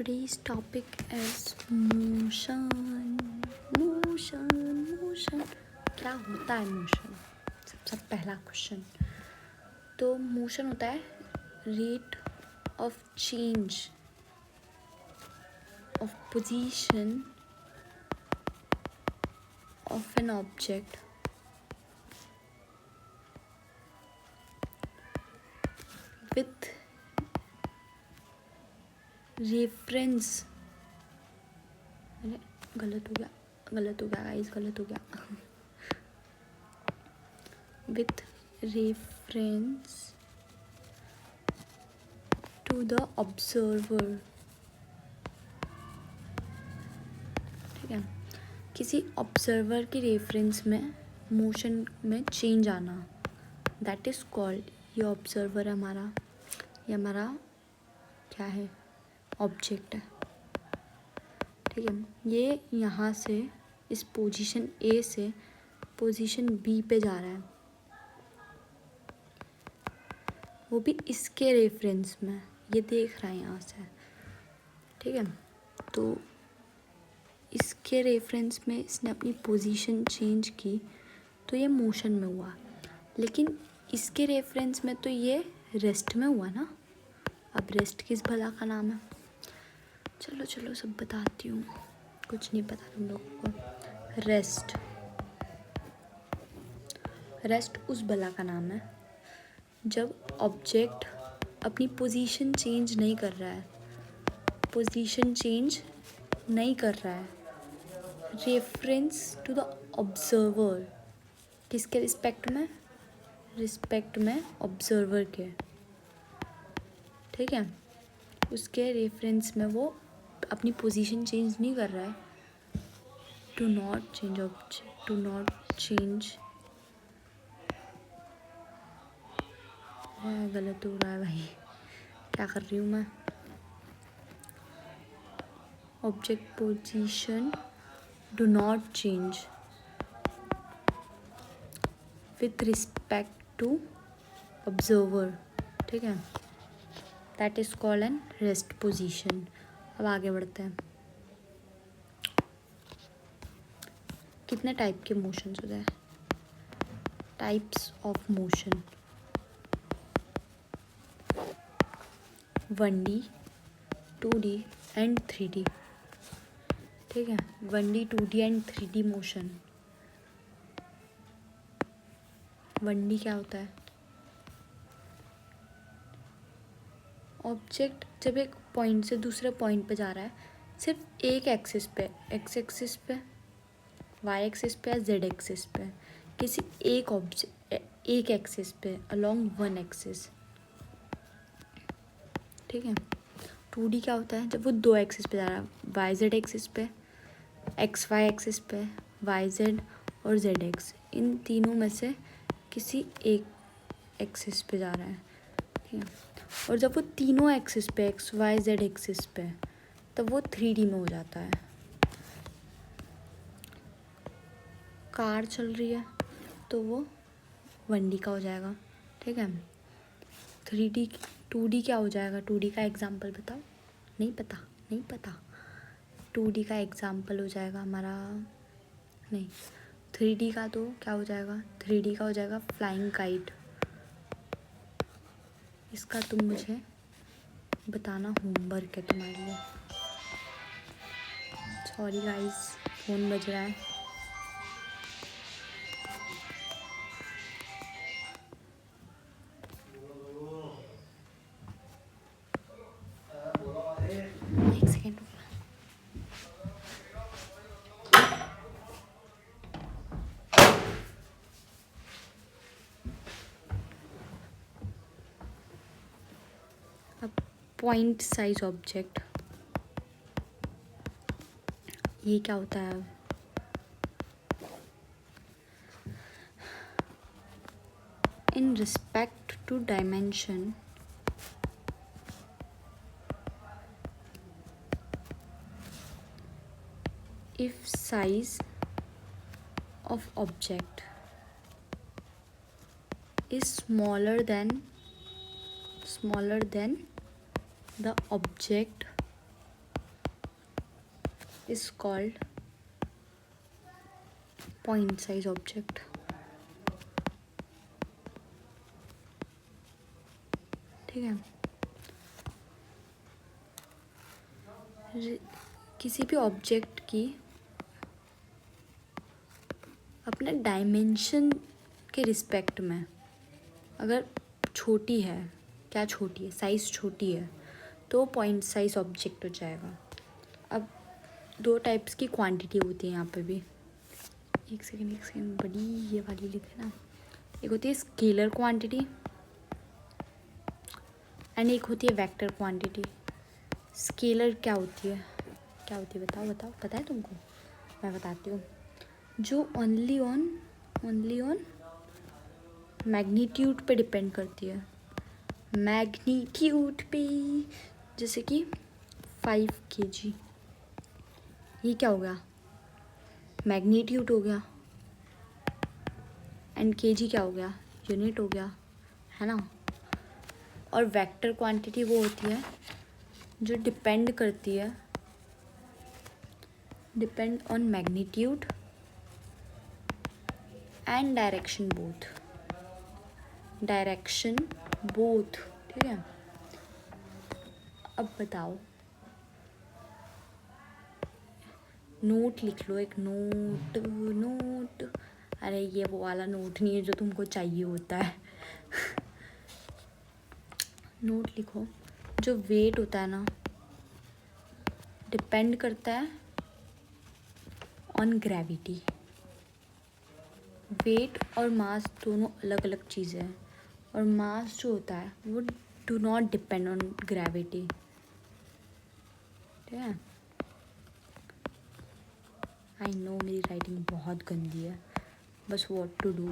Today's topic is motion. Motion क्या होता है मोशन? सबसे पहला क्वेश्चन। तो मोशन होता है rate of change of position of an object with reference. गलत हो गया गाइस, गलत हो गया। With reference to the observer. ठीक है, किसी ऑब्जर्वर के रेफरेंस में मोशन में चेंज आना, दैट इज कॉल्ड, ये ऑब्जर्वर हमारा, ये हमारा क्या है, ऑब्जेक्ट है। ठीक है, ये यहाँ से इस पोजीशन ए से पोजीशन बी पे जा रहा है, वो भी इसके रेफरेंस में, ये देख रहा है यहाँ से। ठीक है, तो इसके रेफरेंस में इसने अपनी पोजीशन चेंज की तो ये मोशन में हुआ, लेकिन इसके रेफरेंस में तो ये रेस्ट में हुआ ना। अब रेस्ट किस भला का नाम है? चलो सब बताती हूँ, कुछ नहीं पता तुम लोगों को। रेस्ट उस भला का नाम है जब ऑब्जेक्ट अपनी पोजीशन चेंज नहीं कर रहा है, रेफरेंस टू द ऑब्जर्वर। किसके रिस्पेक्ट में ऑब्जर्वर के। ठीक है, उसके रेफरेंस में वो अपनी पोजीशन चेंज नहीं कर रहा है। टू नॉट चेंज गलत हो रहा है भाई, क्या कर रही हूँ मैं। Object position do not change with respect to observer. ठीक है, that is called an rest position. अब आगे बढ़ते हैं। कितने टाइप के मोशंस होते हैं? Types of motion 1D 2D and 3D। ठीक है, 1D 2D and 3D motion. 1D क्या होता है? ऑब्जेक्ट जब एक पॉइंट से दूसरे पॉइंट पे जा रहा है, सिर्फ एक एक्सिस पे, एक्स एक्सिस पे, वाई एक्सिस पे या जेड एक्सिस पे, किसी एक एक्सिस पे अलोंग वन एक्सिस। ठीक है, 2D क्या होता है? जब वो दो एक्सिस पे जा रहा है, वाई जेड एक्सिस पे, एक्स वाई एक्सिस पे, वाई जेड और जेड एक्स, इन तीनों में से किसी एक एक्सिस पे जा रहा है। ठीक है, और जब वो तीनों एक्सिस पे, एक्स वाई जेड एक्सिस पे, तब वो 3D में हो जाता है। कार चल रही है तो वो 1D का हो जाएगा। ठीक है, 3D 2D क्या हो जाएगा? 2D का एग्जाम्पल बताओ। नहीं पता 2D का एग्जाम्पल हो जाएगा हमारा, नहीं, 3D का तो क्या हो जाएगा? 3D का हो जाएगा फ्लाइंग काइट। इसका तुम मुझे बताना, होमवर्क है तुम्हारे लिए। सॉरी गाइस, फ़ोन बज रहा है। एक सेकेंड। अब पॉइंट साइज ऑब्जेक्ट, ये क्या होता है? In respect to dimension, if size of object is smaller than the object is called point size object. ठीक है, किसी भी ऑब्जेक्ट की अपने डायमेंशन के रिस्पेक्ट में अगर छोटी है, क्या छोटी है, साइज़ छोटी है, तो पॉइंट साइज ऑब्जेक्ट हो जाएगा। अब दो टाइप्स की क्वांटिटी होती है यहाँ पे भी। एक सेकेंड बड़ी ये वाली लिखे ना। एक होती है स्केलर क्वांटिटी एंड एक होती है वेक्टर क्वांटिटी। स्केलर क्या होती है बताओ पता है तुमको? मैं बताती हूँ। जो ओनली ऑन मैग्नीट्यूड पे डिपेंड करती है, मैग्नीट्यूड पे। जैसे कि 5 kg, ये क्या हो गया? मैग्नीट्यूड हो गया। एंड kg क्या हो गया? यूनिट हो गया, है ना। और वेक्टर क्वांटिटी वो होती है जो depend on magnitude and direction both. ठीक है, अब बताओ, नोट लिख लो, एक नोट। अरे ये वो वाला नोट नहीं है जो तुमको चाहिए होता है। नोट लिखो। जो वेट होता है ना, डिपेंड करता है ऑन ग्रेविटी। वेट और मास दोनों अलग अलग चीज़ें हैं, और मास जो होता है वो do not depend on gravity. ठीक है, आई नो मेरी राइटिंग बहुत गंदी है, बस व्हाट टू डू।